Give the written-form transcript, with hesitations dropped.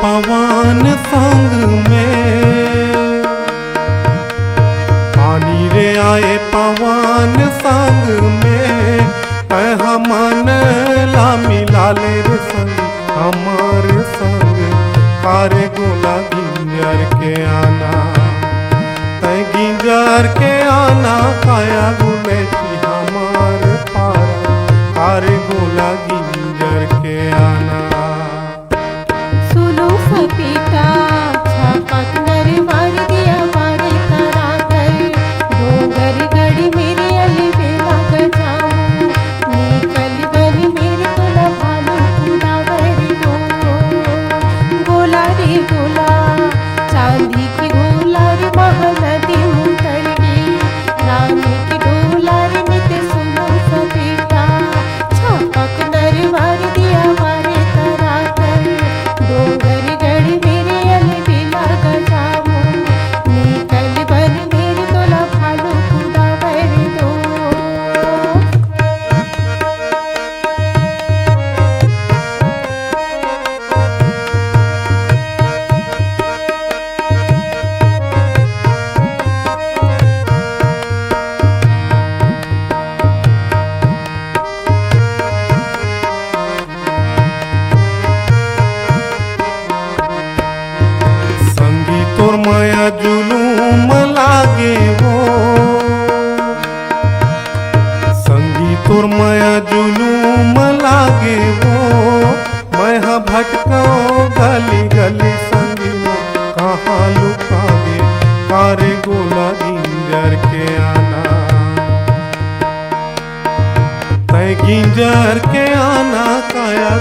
पवन संग में, पानी रे आए पवन संग में, मन ला मिला ले रे संग हमार संग, कारे गोला गिंजर के आना, तय गिंजर के आना, काया गुलेची हमार पारा, कारे गोला गिंजर के आना। सुनो सपीता छापक नर मार दिया मारे करा कर, डोंगर गढ़ मेरे अली बेला गजाऊं, निकल बन मेरे गोला भालू कूदा बर दो, गोला रे गोला चांदी की गोला रे महानदी उतर गई, रानी की डोला रे नित सुनो सपीता छापक नर मार दिया मारे करा कर, डोंगर गढ़ मेरे अली बेला गजाऊं, निकल बन मेरे गोला भालू कूदा बर दो। संगी तोर माया जुलूम लागे वो, संगी तोर माया जुलूम लागे वो, मैं हाँ भटकाओ गली गली संगी वो, कहाँ लुकावे कारे गोला गिंजर के आना, तय गिंजर के आना, काया